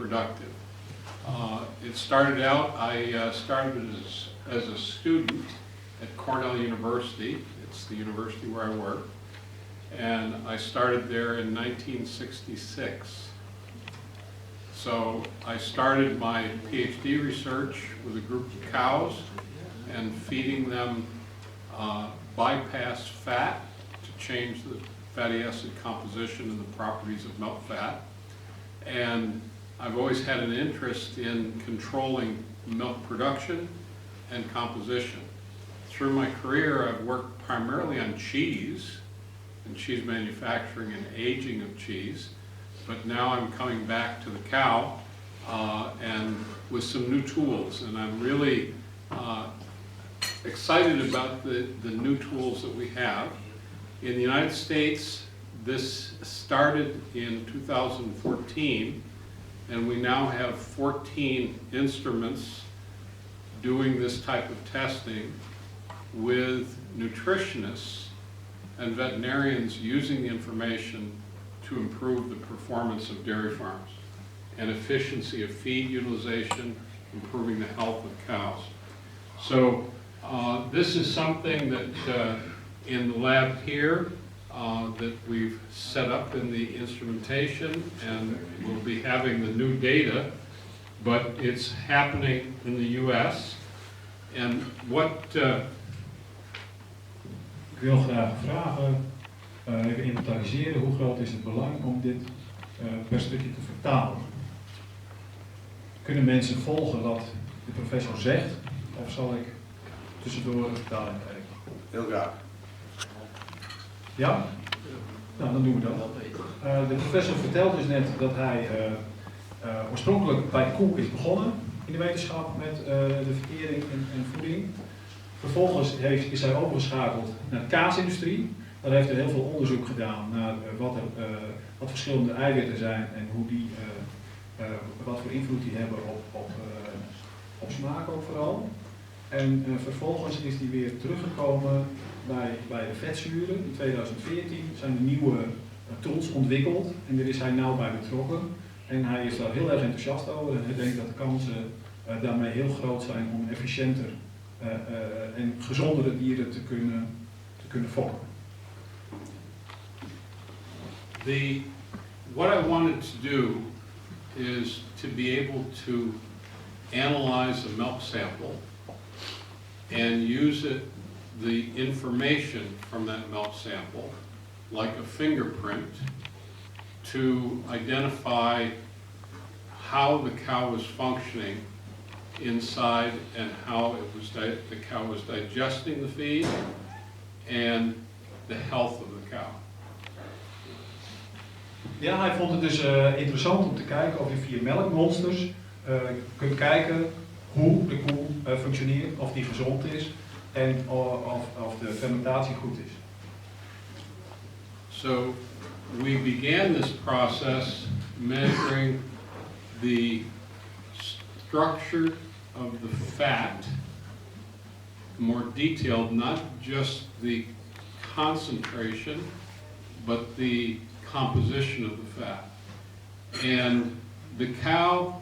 productive. It started out, I started as a student at Cornell University. It's the university where I work. And I started there in 1966. So I started my PhD research with a group of cows and feeding them bypass fat to change the fatty acid composition and the properties of milk fat. And I've always had an interest in controlling milk production and composition. Through my career, I've worked primarily on cheese and cheese manufacturing and aging of cheese, but now I'm coming back to the cow and with some new tools, and I'm really excited about the new tools that we have. In the United States, this started in 2014, and we now have 14 instruments doing this type of testing with nutritionists and veterinarians using the information to improve the performance of dairy farms and efficiency of feed utilization, improving the health of cows. So this is something that in the lab here that we've set up in the instrumentation, and we'll be having the new data, but it's happening in the US. And what Ik wil graag vragen, even inventariseren, hoe groot is het belang om dit per stukje te vertalen? Kunnen mensen volgen wat de professor zegt, of zal ik tussendoor een vertaling kijken? Heel graag. Ja? Nou, dan doen we dat. De professor vertelt dus net dat hij oorspronkelijk bij koe is begonnen in de wetenschap met de vertering en voeding. Vervolgens is hij overgeschakeld naar de kaasindustrie. Daar heeft hij heel veel onderzoek gedaan naar wat verschillende eiwitten zijn en hoe die, wat voor invloed die hebben op smaak ook vooral. En vervolgens is hij weer teruggekomen bij de vetzuren. In 2014 zijn er nieuwe tools ontwikkeld en daar is hij nauw bij betrokken. En hij is daar heel erg enthousiast over en hij denkt dat de kansen daarmee heel groot zijn om efficiënter en gezondere dieren te kunnen fokken. What I wanted to do is to be able to analyze a milk sample and use the information from that milk sample, like a fingerprint, to identify how the cow was functioning inside and how the cow was digesting the feed and the health of the cow. Ja, hij vond het dus interessant om te kijken of je via melkmonsters kunt kijken hoe de koe functioneert, of die gezond is en of de fermentatie goed is. So we began this process measuring the structure of the fat, more detailed, not just the concentration, but the composition of the fat. And the cow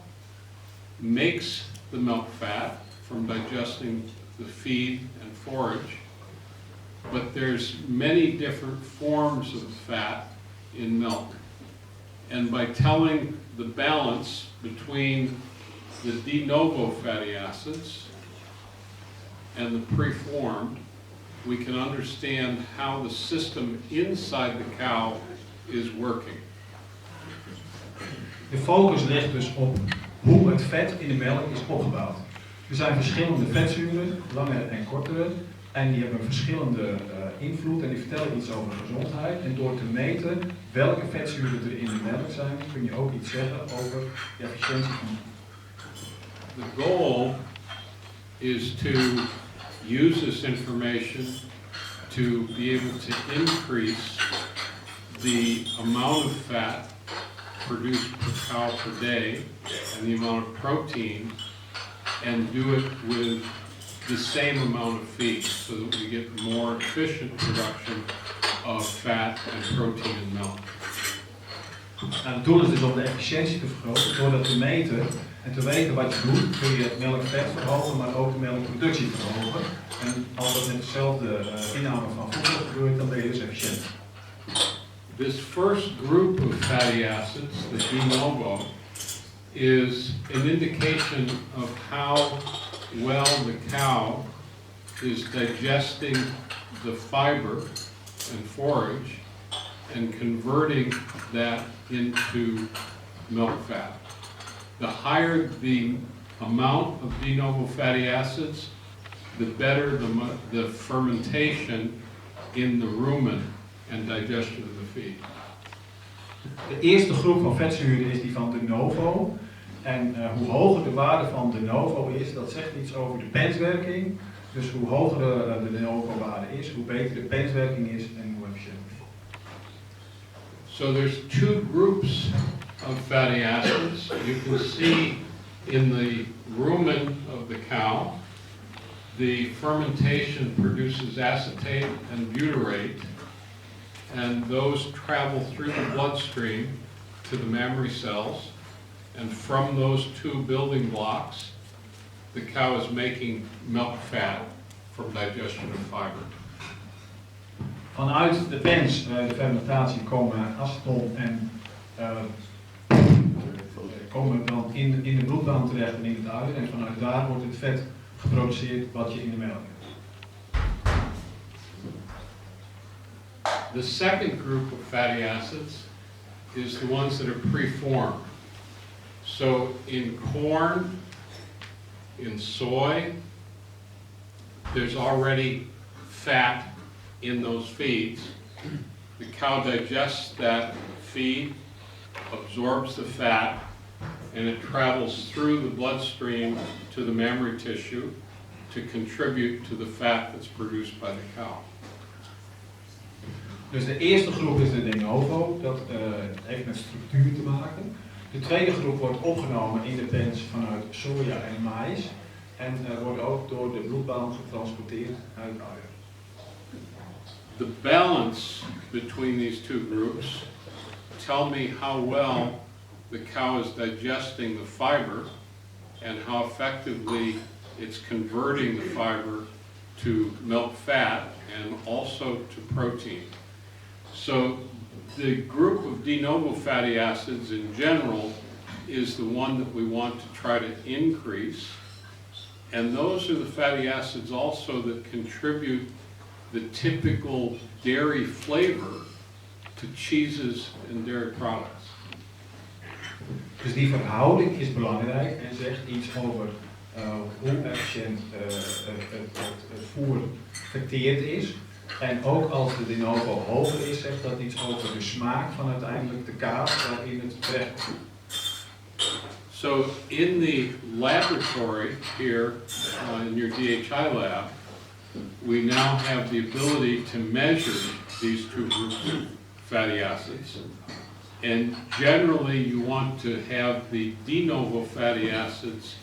makes the milk fat from digesting the feed and forage, but there's many different forms of fat in milk. And by telling the balance between the de novo fatty acids and the preformed, we can understand how the system inside the cow is working. De focus ligt dus op hoe het vet in de melk is opgebouwd. Er zijn verschillende vetzuren, langere en kortere, en die hebben een verschillende invloed en die vertellen iets over gezondheid. En door te meten welke vetzuren er in de melk zijn, kun je ook iets zeggen over de efficiëntie van. The goal is to use this information to be able to increase the amount of fat produced per cow per day and the amount of protein, and do it with the same amount of feed so that we get more efficient production of fat and protein in milk. En het doel is dus om de efficiëntie te vergroten door dat te meten en te weten wat je doet. Kun je het melkvet verhogen, maar ook de melkproductie verhogen. En als dat met dezelfde inname van voedsel gebeurt, dan ben je dus efficiënt. This first group of fatty acids, the de novo, is an indication of how well the cow is digesting the fiber and forage and converting that into milk fat. The higher the amount of de novo fatty acids, the better the fermentation in the rumen and digestion of the feed. De eerste groep van vetzuren is die van de novo. En hoe hoger de waarde van de novo is, dat zegt iets over de penswerking. Dus hoe hoger de de novo waarde is, hoe beter de penswerking is en hoe efficiënt. So there's two groups of fatty acids. You can see in the rumen of the cow, the fermentation produces acetate and butyrate, and those travel through the bloodstream to the mammary cells, and from those two building blocks, the cow is making milk fat from digestion of fiber. Vanuit de pens, de fermentatie, komen aceton en komen dan in de bloedbaan terecht en in het uier. En vanuit daar wordt het vet geproduceerd wat je in de melk hebt. The second group of fatty acids is the ones that are preformed. So in corn, in soy, there's already fat in those feeds. The cow digests that feed, absorbs the fat, and it travels through the bloodstream to the mammary tissue to contribute to the fat that's produced by the cow. Dus de eerste groep is de de novo, dat heeft met structuur te maken. De tweede groep wordt opgenomen in de pens vanuit soja en maïs en wordt ook door de bloedbaan getransporteerd uit het uier. The balance between these two groups tell me how well the cow is digesting the fiber and how effectively it's converting the fiber to milk fat and also to protein. So the group of de novo fatty acids in general is the one that we want to try to increase, and those are the fatty acids also that contribute the typical dairy flavor to cheeses and dairy products. Dus die verhouding is belangrijk en zegt iets over hoe efficiënt het voer verteerd is. En ook als de de novo hoger is, zegt dat iets over de smaak van uiteindelijk de kaas waarin het terecht komt. So in the laboratory here in your DHI lab, we now have the ability to measure these two groups of fatty acids. And generally you want to have the de novo fatty acids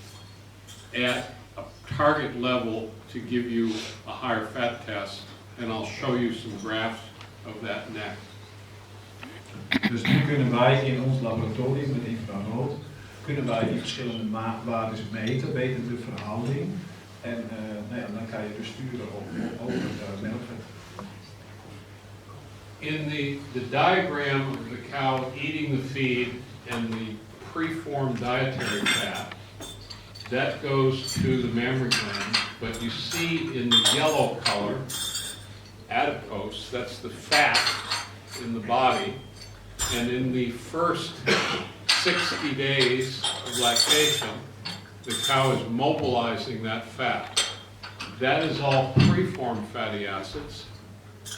at a target level to give you a higher fat test. And I'll show you some graphs of that next. Dus nu kunnen wij in ons laboratorium met infrarood, kunnen wij die verschillende waarden meten, weten de verhouding. En dan kan je dus sturen over melkvet. In the diagram of the cow eating the feed and the preformed dietary fat, that goes to the mammary gland, but you see in the yellow color, adipose, that's the fat in the body, and in the first 60 days of lactation, the cow is mobilizing that fat. That is all preformed fatty acids,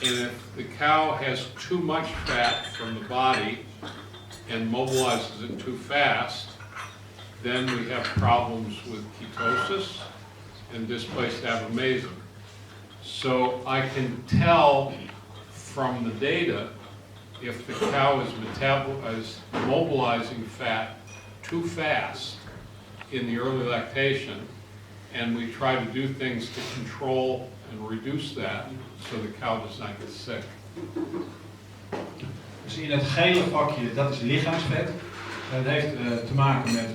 and if the cow has too much fat from the body and mobilizes it too fast, then we have problems with ketosis and displaced abomasum. So I can tell from the data if the cow is mobilizing fat too fast in the early lactation, and we try to do things to control and reduce that so the cow does not get sick. Dus in het gele vakje, dat is lichaamsvet. Het heeft te maken met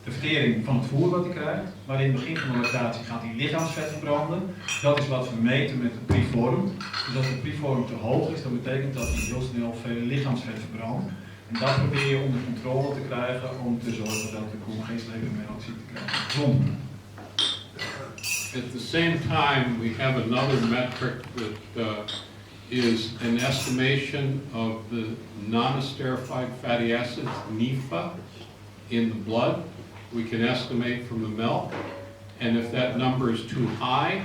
de vertering van het voer wat hij krijgt. Maar in het begin van de lactatie gaat hij lichaamsvet verbranden. Dat is wat we meten met de preform. Dus als de preform te hoog is, dan betekent dat hij heel snel veel lichaamsvet verbrandt. En dat probeer je onder controle te krijgen om te zorgen dat de koe geen slepenmelkziekte krijgt. Zonder. At the same time, we have another metric that is an estimation of the non-sterified fatty acids, Nepha, in the blood. We can estimate from the milk, and if that number is too high,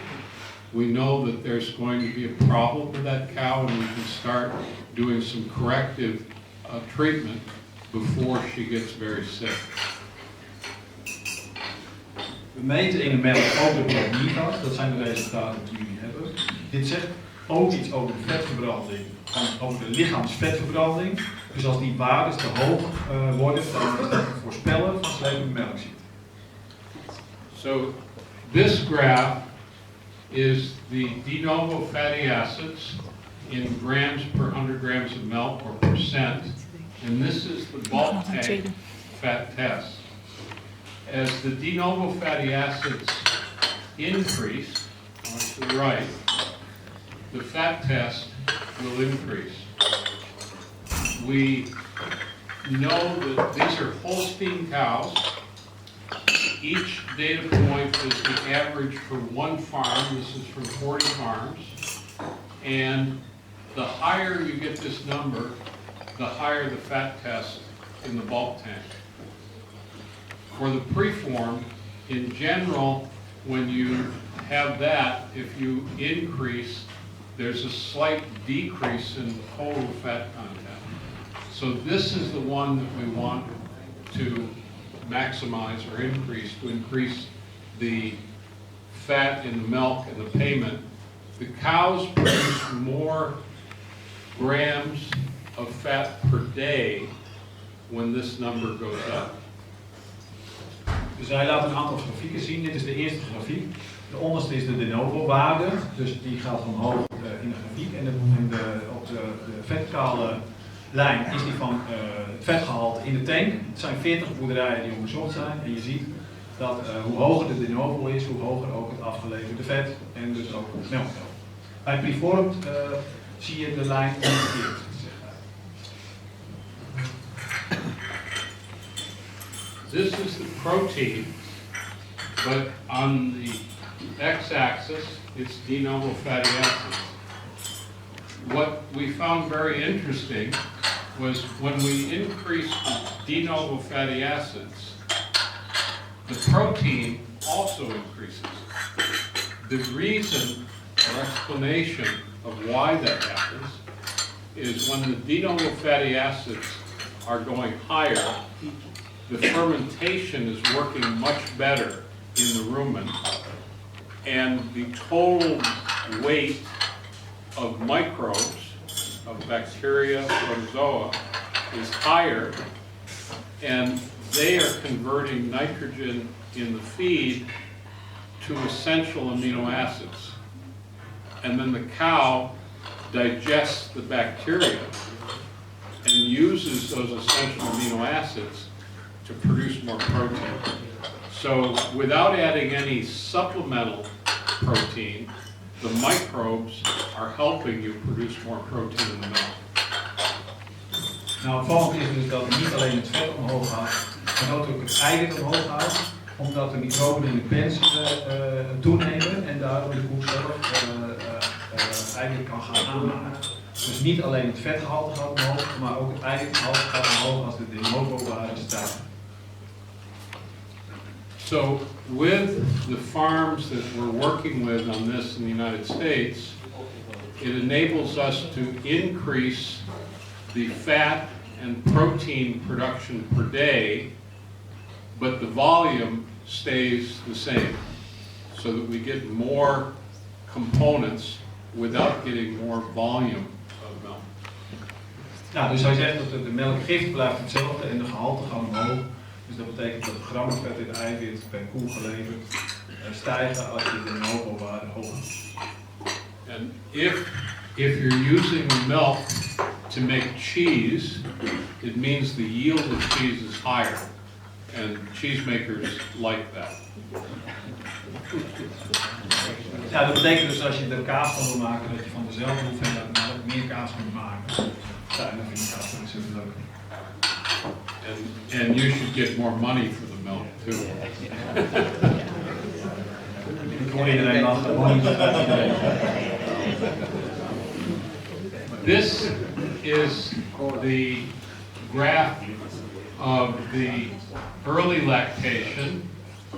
we know that there's going to be a problem with that cow, and we can start doing some corrective treatment before she gets very sick. We meten in de melk ook de bloedniveaus, dat zijn de resultaten die jullie hebben. Dit zegt ook iets over de vetverbranding, over de lichaamsvetverbranding. Dus als die waarden te hoog worden, dan is dat een voorspeller van slepende melkziekte. So this graph is the de novo fatty acids in grams per 100 grams of milk or percent, and this is the bulk tank fat test. As the de novo fatty acids increase, to the right, the fat test will increase. We know that these are Holstein cows. Each data point is the average for one farm. This is from 40 farms. And the higher you get this number, the higher the fat test in the bulk tank. For the preform, in general, when you have that, if you increase, there's a slight decrease in the total fat content. So this is the one that we want to maximize or increase, to increase the fat in the milk and the payment. The cows produce more grams of fat per day when this number goes up. Dus hij laat een aantal grafieken zien. Dit is de eerste grafiek. De onderste is de de novo waarde, dus die gaat omhoog in de grafiek. En op de verticale lijn is die van het vetgehalte in de tank. Het zijn 40 boerderijen die onderzocht zijn. En je ziet dat hoe hoger de de novo is, hoe hoger ook het afgeleverde vet en dus ook het melkgeld. Bij preformed zie je de lijn omgekeerd. This is the protein, but on the x-axis, it's de novo fatty acids. What we found very interesting was when we increased the de novo fatty acids, the protein also increases. The reason or explanation of why that happens is when the de novo fatty acids are going higher, the fermentation is working much better in the rumen, and the total weight of microbes, of bacteria, protozoa, is higher, and they are converting nitrogen in the feed to essential amino acids. And then the cow digests the bacteria and uses those essential amino acids to produce more protein. So without adding any supplemental protein, the microbes are helping you produce more protein in the milk. Nou, opvallend is dus dat niet alleen het vet omhoog gaat, maar ook het eiwit omhoog gaat, omdat de microben in de pens toenemen en daardoor de koe zelf eiwit kan gaan aanmaken. Dus niet alleen het vetgehalte gaat omhoog, maar ook het eiwitgehalte gaat omhoog als de de novo-waarden stijgen. So with the farms that we're working with on this in the United States, it enables us to increase the fat and protein production per day, but the volume stays the same, so that we get more components without getting more volume of milk. Nou, dus hij zegt dat de melkgift blijft hetzelfde en de gehalte gaat omhoog. Dus dat betekent dat de grammen vet in eiwit per koe geleverd stijgen als je de novo-waarde hoog hebt. And if If you're using the milk to make cheese, it means the yield of cheese is higher, and cheesemakers like that. Ja, dat betekent dus als je er kaas van wil maken, dat je van dezelfde hoeveelheid melk meer kaas kunt maken. Ja, en dat vind ik kaas super leuk. And you should get more money for the milk too. Ik hoor iedereen lachen, maar niet iedereen. This is the graph of the early lactation.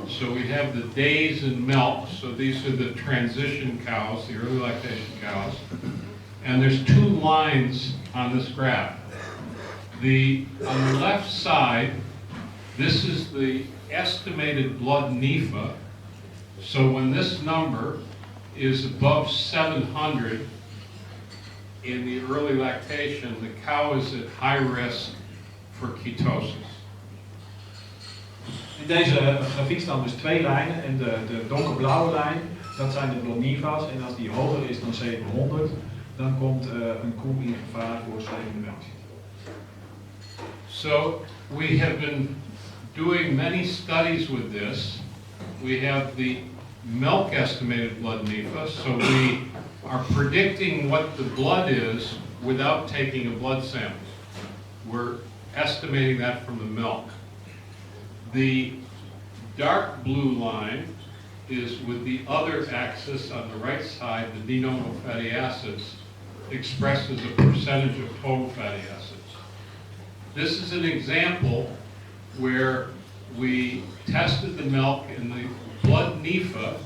So we have the days in milk. So these are the transition cows, the early lactation cows. And there's two lines on this graph. On the left side, this is the estimated blood Nepha. So when this number is above 700 in the early lactation, the cow is at high risk for ketosis. In deze grafiek staan dus twee lijnen en de donkerblauwe lijn, dat zijn de blood Nephas. En als die hoger is dan 700, dan komt een koe in gevaar voor slepende melkziekte. So we have been doing many studies with this. We have the milk estimated blood Nepha, so we are predicting what the blood is without taking a blood sample. We're estimating that from the milk. The dark blue line is with the other axis on the right side, the de novo fatty acids, expressed as a percentage of total fatty acids. This is an example where we tested the milk in the blood Nepha,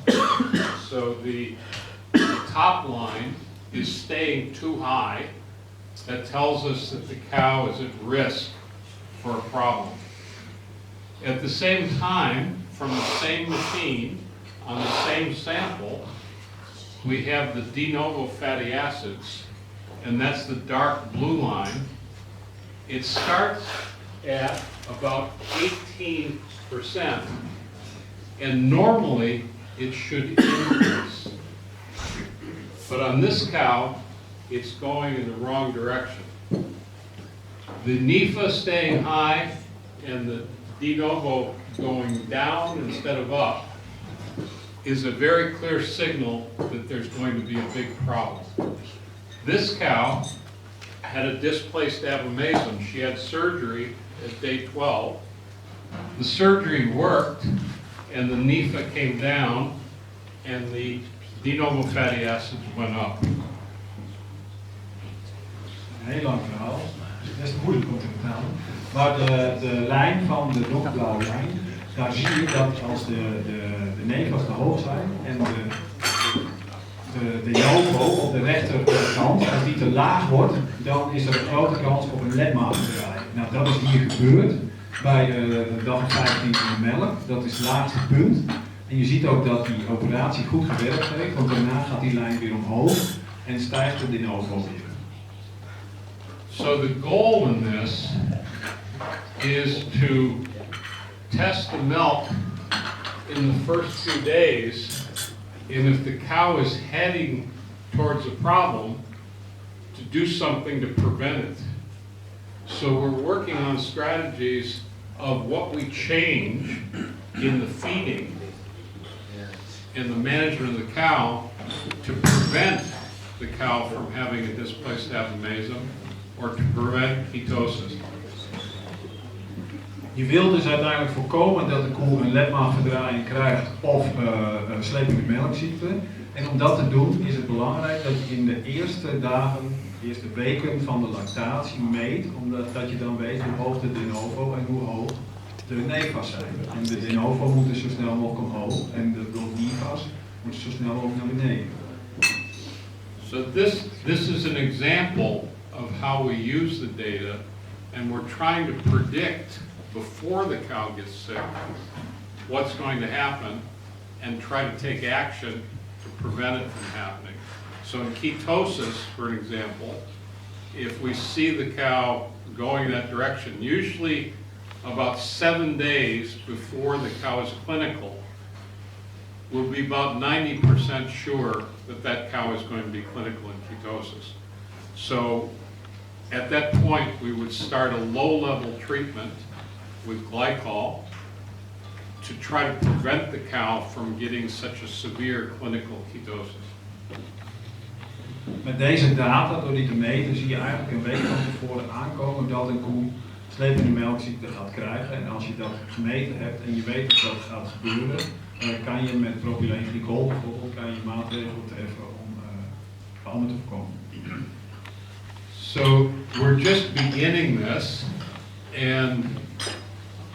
so the top line is staying too high. That tells us that the cow is at risk for a problem. At the same time, from the same machine, on the same sample, we have the de novo fatty acids, and that's the dark blue line. It starts at about 18%, and normally it should increase. But on this cow, it's going in the wrong direction. The Nepha staying high and the de novo going down instead of up is a very clear signal that there's going to be a big problem. This cow had a displaced abomasum. She had surgery at day 12. The surgery worked, and the Nepha came down, and the de novo fatty acids went up. Een heel lang verhaal, best moeilijk om te vertalen. Maar de lijn van de donkerblauwe lijn, daar zie je dat als de Nephas te hoog zijn en de novo op de rechterkant, als die te laag wordt, dan is er een grote kans op een ledmaagverdraai. Nou, dat is hier gebeurd bij de dag 15 in de melk. Dat is het laagste punt. En je ziet ook dat die operatie goed gewerkt heeft, want daarna gaat die lijn weer omhoog en stijgt de de novo weer. So the goal in this is to test the milk in the first few days, and if the cow is heading towards a problem, to do something to prevent it. So we're working on strategies of what we change in the feeding and the management of the cow to prevent the cow from having a displaced abomasum or to prevent ketosis. Je wilt dus uiteindelijk voorkomen dat de koe een ledmaagverdraaiing krijgt of slepende melkziekte. En om dat te doen is het belangrijk dat je in de eerste dagen, de eerste weken van de lactatie meet, omdat dat je dan weet hoe hoog de de novo en hoe hoog de Nephas zijn. En de de novo moeten zo snel mogelijk omhoog en de bloed Nephas moeten zo snel mogelijk naar beneden. So this is an example of how we use the data, and we're trying to predict before the cow gets sick what's going to happen and try to take action to prevent it from happening. So in ketosis, for an example, if we see the cow going that direction, usually about 7 days before the cow is clinical, we'll be about 90% sure that that cow is going to be clinical in ketosis. So at that point, we would start a low-level treatment with glycol to try to prevent the cow from getting such a severe clinical ketosis. Met deze data, door die te meten, zie je eigenlijk een week van tevoren aankomen dat een koe slepende melkziekte gaat krijgen. En als je dat gemeten hebt en je weet dat dat gaat gebeuren, kan je met propyleenglycol bijvoorbeeld kan je maatregelen treffen om branden te voorkomen. So we're just beginning this, and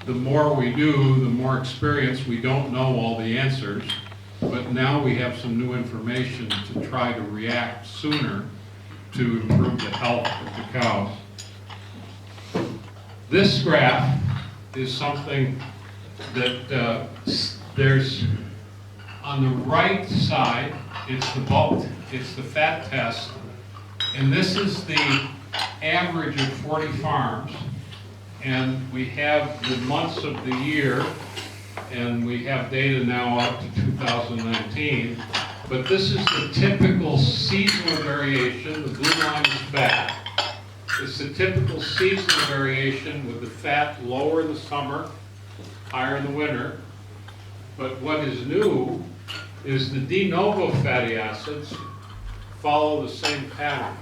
the more we do, the more experience. We don't know all the answers, but now we have some new information to try to react sooner to improve the health of the cows. This graph is something that there's on the right side, it's the bulk, it's the fat test, and this is the average of 40 farms. And we have the months of the year, and we have data now up to 2019. But this is the typical seasonal variation. The blue line is fat. It's the typical seasonal variation with the fat lower in the summer, higher in the winter. But what is new is the de novo fatty acids follow the same pattern.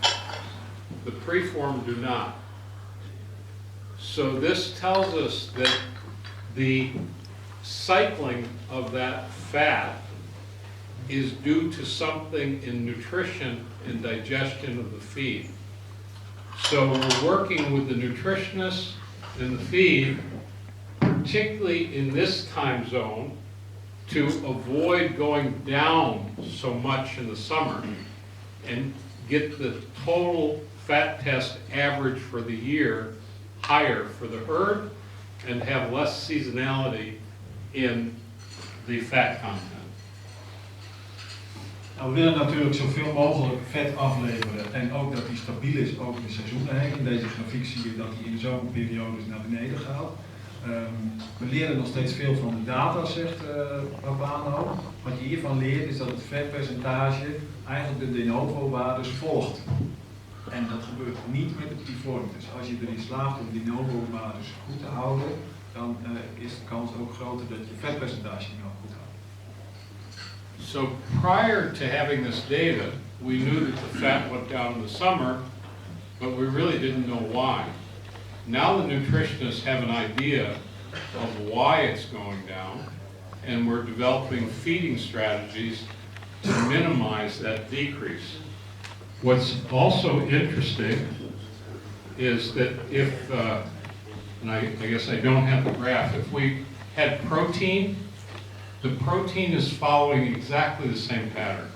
The preformed do not. So this tells us that the cycling of that fat is due to something in nutrition and digestion of the feed. So we're working with the nutritionists in the feed, particularly in this time zone, to avoid going down so much in the summer and get the total fat test average for the year higher for the herd and have less seasonality in the fat content. Nou, we willen natuurlijk zoveel mogelijk vet afleveren en ook dat die stabiel is over de seizoenen heen. In deze grafiek zie je dat die in de zomerperiodes naar beneden gaat. We leren nog steeds veel van de data, zegt Barbano. Wat je hiervan leert is dat het vetpercentage eigenlijk de de novo waardes volgt. En dat gebeurt niet met de preformed. Dus als je erin slaagt om die de novo waardes goed te houden, dan is de kans ook groter dat je vetpercentage niet goed houdt. So prior to having this data, we knew that the fat went down in the summer, but we really didn't know why. Now the nutritionists have an idea of why it's going down, and we're developing feeding strategies to minimize that decrease. What's also interesting is that if, and I guess I don't have the graph, if we had protein, the protein is following exactly the same pattern.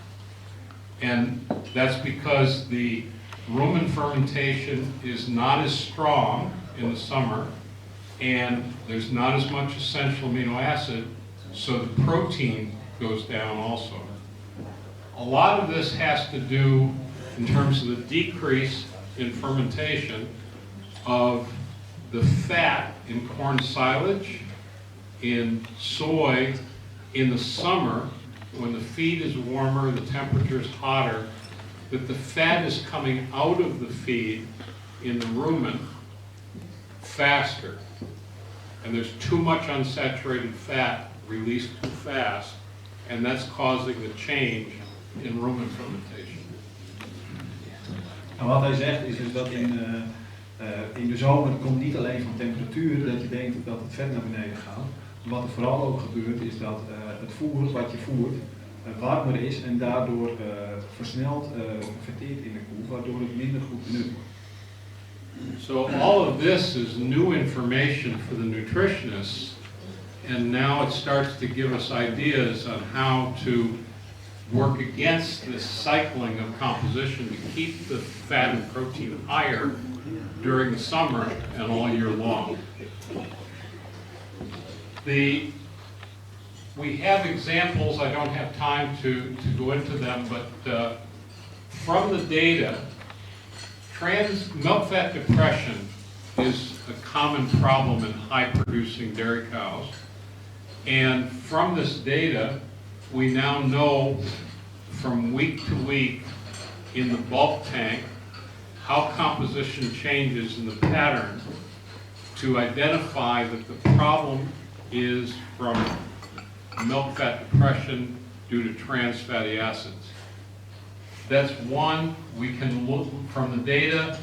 And that's because the rumen fermentation is not as strong in the summer, and there's not as much essential amino acid, so the protein goes down also. A lot of this has to do, in terms of the decrease in fermentation, of the fat in corn silage, in soy, in the summer, when the feed is warmer, the temperature is hotter, that the fat is coming out of the feed in the rumen faster. And there's too much unsaturated fat released too fast, and that's causing the change in rumen fermentation. En wat hij zegt is dus dat in de zomer komt niet alleen van temperatuur dat je denkt dat het vet naar beneden gaat. Wat er vooral ook gebeurt is dat het voer wat je voert warmer is en daardoor versneld verteert in de koe, waardoor het minder goed benut wordt. So all of this is new information for the nutritionists, and now it starts to give us ideas on how to work against this cycling of composition to keep the fat and protein higher during the summer and all year long. We have examples, I don't have time to go into them, but from the data, milk fat depression is a common problem in high producing dairy cows. And from this data, we now know from week to week in the bulk tank how composition changes in the pattern to identify that the problem is from milk fat depression due to trans fatty acids. That's one. We can look from the data,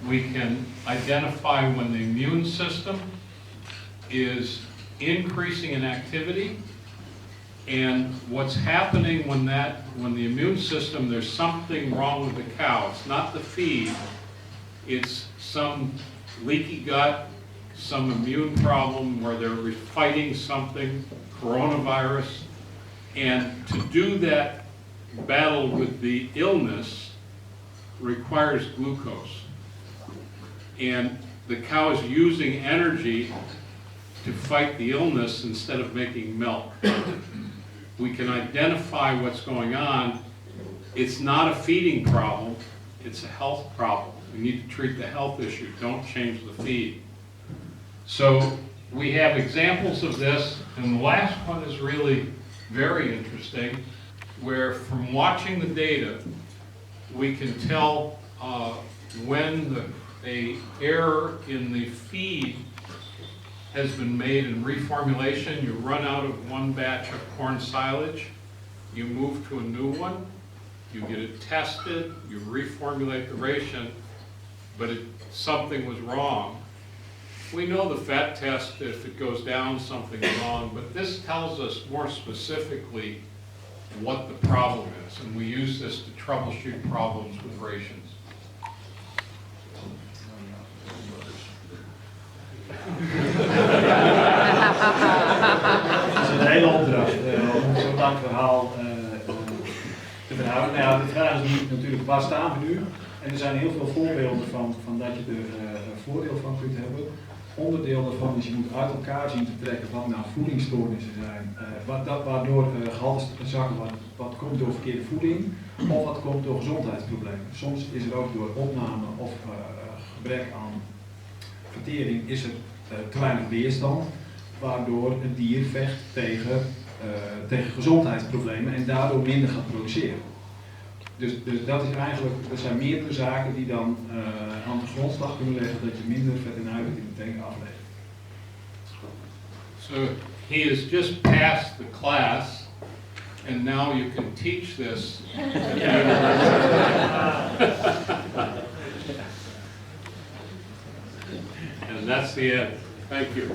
we can identify when the immune system is increasing in activity, and what's happening when the immune system, there's something wrong with the cow. It's not the feed, it's some leaky gut, some immune problem where they're fighting something, coronavirus, and to do that battle with the illness requires glucose. And the cow is using energy to fight the illness instead of making milk. We can identify what's going on. It's not a feeding problem, it's a health problem. We need to treat the health issue, don't change the feed. So we have examples of this, and the last one is really very interesting, where from watching the data, we can tell when a error in the feed has been made in reformulation. You run out of one batch of corn silage, you move to a new one, you get it tested, you reformulate the ration, but something was wrong. We know the fat test, if it goes down, something's wrong, but this tells us more specifically what the problem is, and we use this to troubleshoot problems with rations. Dat is een hele opdracht om zo'n lang verhaal te verhouden. Nou ja, de vraag is natuurlijk, waar staan we nu? En er zijn heel veel voorbeelden van dat je er voordeel van kunt hebben. Onderdeel daarvan is je moet uit elkaar zien te trekken wat nou voedingsstoornissen zijn. Waardoor gehalten zakken wat komt door verkeerde voeding of wat komt door gezondheidsproblemen. Soms is er ook door opname of gebrek aan vertering is er te weinig weerstand, waardoor het dier vecht tegen gezondheidsproblemen en daardoor minder gaat produceren. Dus dat is eigenlijk, er zijn meerdere zaken die dan aan de grondslag kunnen leggen dat je minder vet en eiwit in de tank aflevert. So he has just passed the class, and now you can teach this at the university. And that's the end. Thank you.